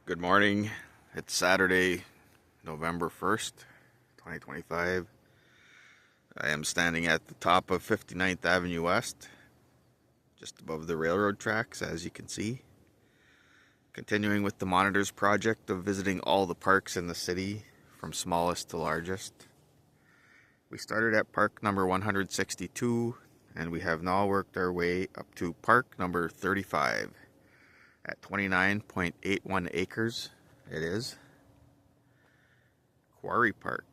Good morning. It's Saturday, November 1st, 2025. I am standing at the top of 59th Avenue West, just above the railroad tracks, as you can see. Continuing with the Monitors project of visiting all the parks in the city, from smallest to largest. We started at park number 162, and we have now worked our way up to park number 35. At 29.81 acres, it is Quarry Park.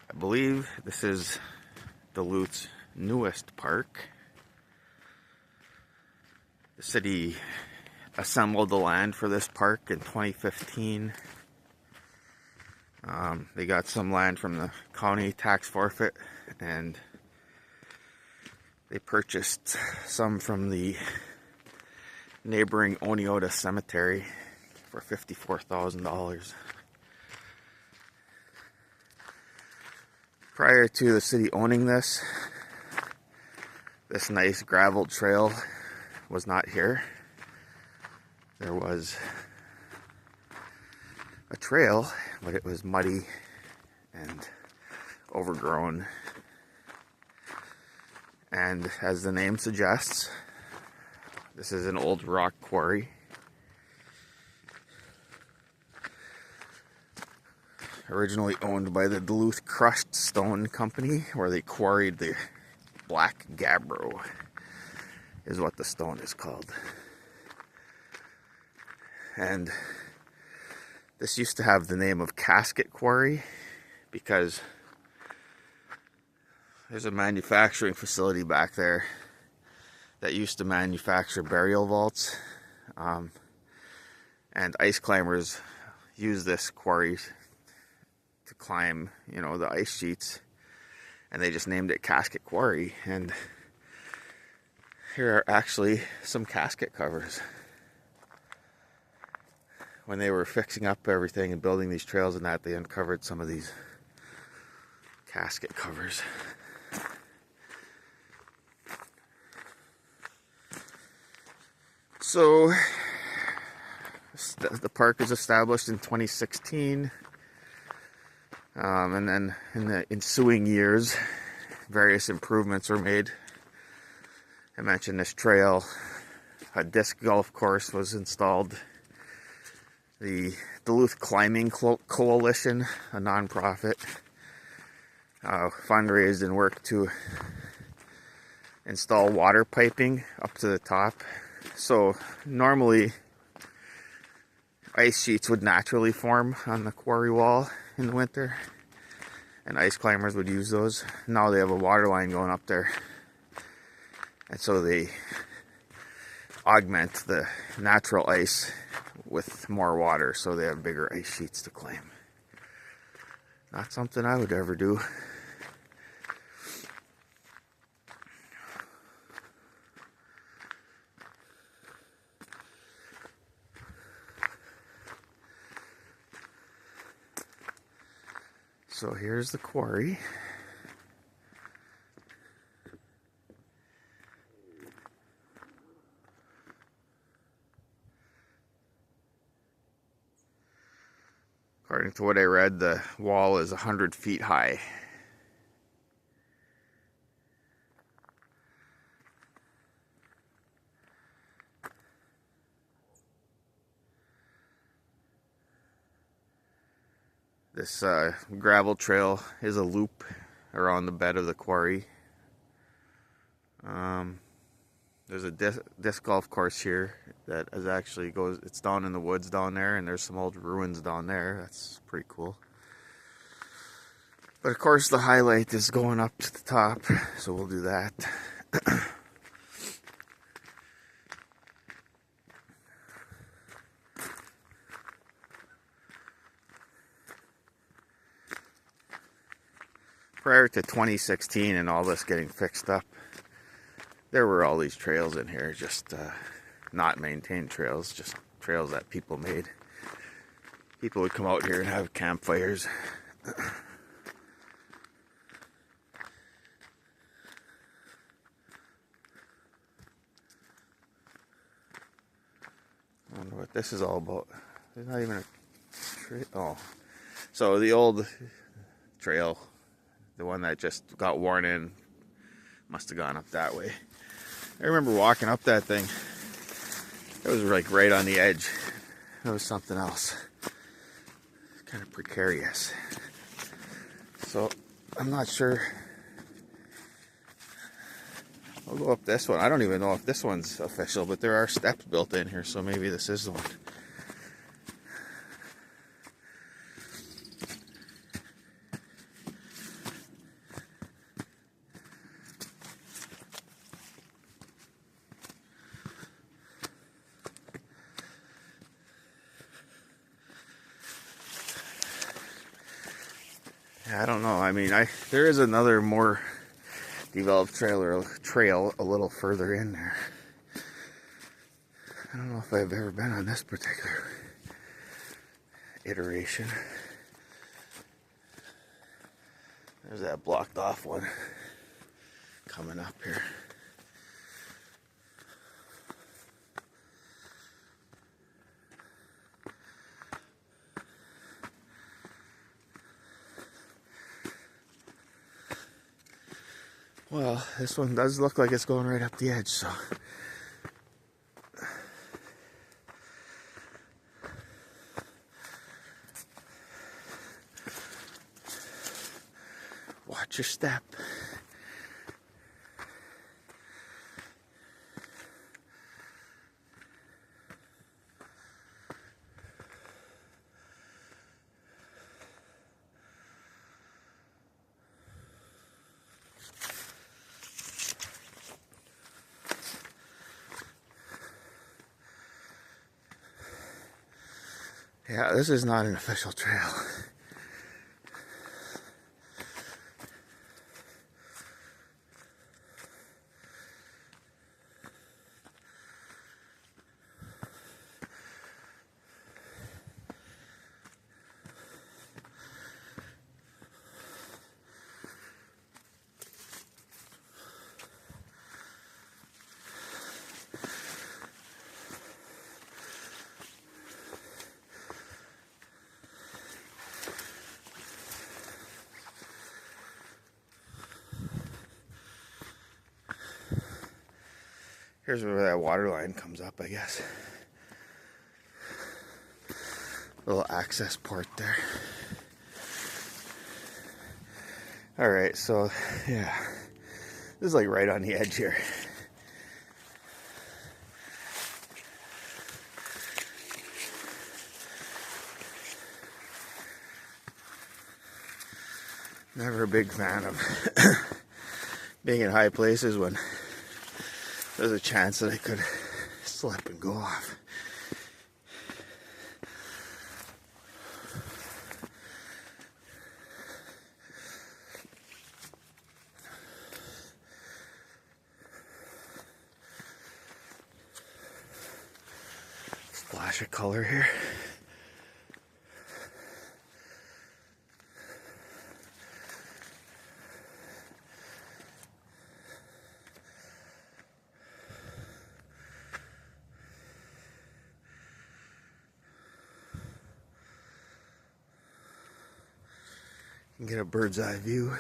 I believe this is Duluth's newest park. The city assembled the land for this park in 2015. They got some land from the county tax forfeit, and they purchased some from the neighboring Oneota Cemetery for $54,000. Prior to the city owning this nice gravel trail was not here. There was a trail, but it was muddy and overgrown. And as the name suggests, this is an old rock quarry. Originally owned by the Duluth Crushed Stone Company, where they quarried the black gabbro, is what the stone is called. And this used to have the name of Casket Quarry because there's a manufacturing facility back there that used to manufacture burial vaults, and ice climbers use this quarry to climb, the ice sheets, and they just named it Casket Quarry. And here are actually some casket covers. When they were fixing up everything and building these trails and that, they uncovered some of these casket covers. So the park was established in 2016. And then in the ensuing years, various improvements were made. I mentioned this trail. A disc golf course was installed. The Duluth Climbing Coalition, a nonprofit, fundraised and worked to install water piping up to the top. So normally ice sheets would naturally form on the quarry wall in the winter, and ice climbers would use those. Now they have a water line going up there, and so they augment the natural ice with more water, so they have bigger ice sheets to climb. Not something I would ever do. So here's the quarry. According to what I read, the wall is 100 feet high. This gravel trail is a loop around the bed of the quarry. There's a disc golf course here that is actually it's down in the woods down there, and there's some old ruins down there. That's pretty cool. But of course the highlight is going up to the top, so we'll do that. prior to 2016 and all this getting fixed up, there were all these trails in here, just not maintained trails, just trails that people made. People would come out here and have campfires. I wonder what this is all about. There's not even a trail. Oh, so the old trail, the one that just got worn in, must have gone up that way. I remember walking up that thing. It was like right on the edge. It was something else. Kind of precarious. So I'm not sure. I'll go up this one. I don't even know if this one's official, but there are steps built in here, so maybe this is the one. Yeah, I don't know. I mean, there is another more developed trail a little further in there. I don't know if I've ever been on this particular iteration. There's that blocked off one coming up here. Well, this one does look like it's going right up the edge, so. Watch your step. Yeah, this is not an official trail. Here's where that water line comes up, I guess. Little access port there. Alright, so yeah. This is like right on the edge here. Never a big fan of being in high places when there's a chance that I could slip and go off. Splash of color here. You can get a bird's eye view.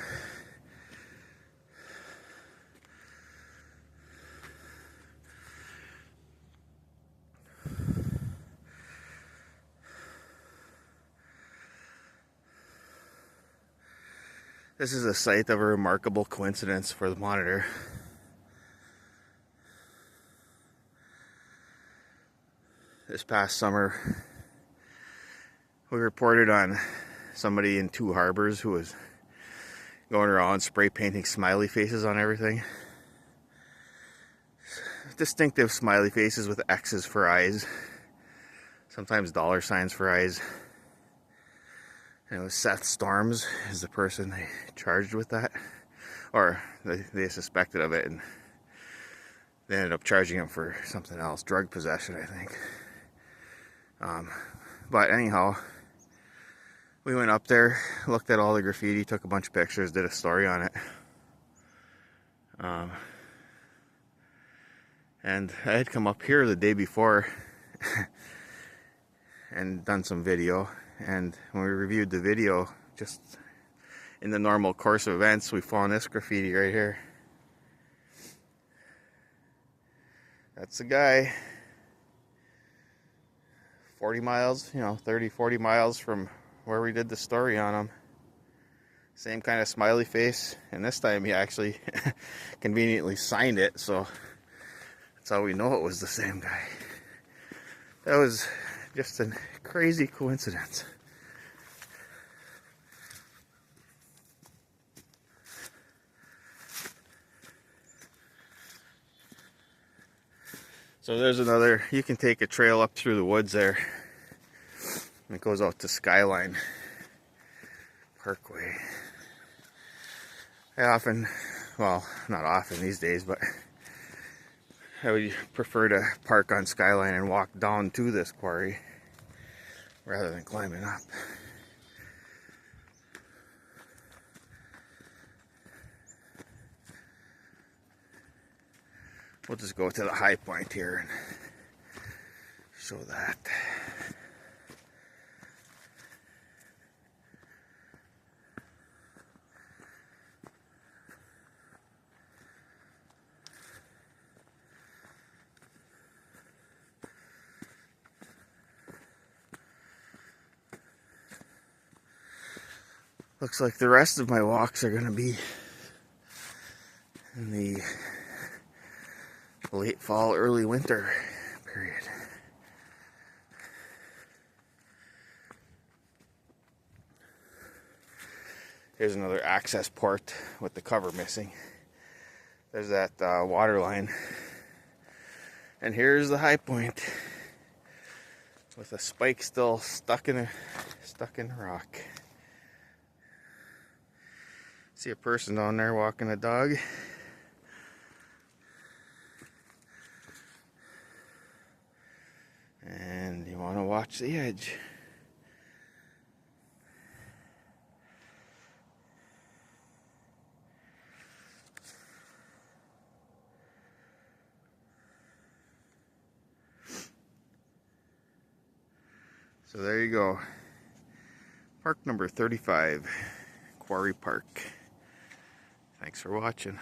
This is a site of a remarkable coincidence for the monitor. This past summer, we reported on somebody in Two Harbors who was going around spray painting smiley faces on everything. Distinctive smiley faces with X's for eyes, sometimes dollar signs for eyes. And it was Seth Storms is the person they charged with that, or they suspected of it, and they ended up charging him for something else, drug possession, I think. But anyhow, we went up there, looked at all the graffiti, took a bunch of pictures, did a story on it. And I had come up here the day before and done some video. And when we reviewed the video, just in the normal course of events, we found this graffiti right here. That's the guy. 40 miles, 30, 40 miles from where we did the story on him. Same kind of smiley face. And this time he actually conveniently signed it, so that's how we know it was the same guy. That was just a crazy coincidence. So there's another, you can take a trail up through the woods there. And it goes out to Skyline Parkway. I often, well, not often these days, but I would prefer to park on Skyline and walk down to this quarry rather than climbing up. We'll just go to the high point here and show that. Looks like the rest of my walks are going to be in the late fall, early winter period. Here's another access port with the cover missing. There's that water line. And here's the high point with a spike still stuck in the rock. See a person down there walking a dog. And you want to watch the edge. So there you go. Park number 35, Quarry Park. Thanks for watching.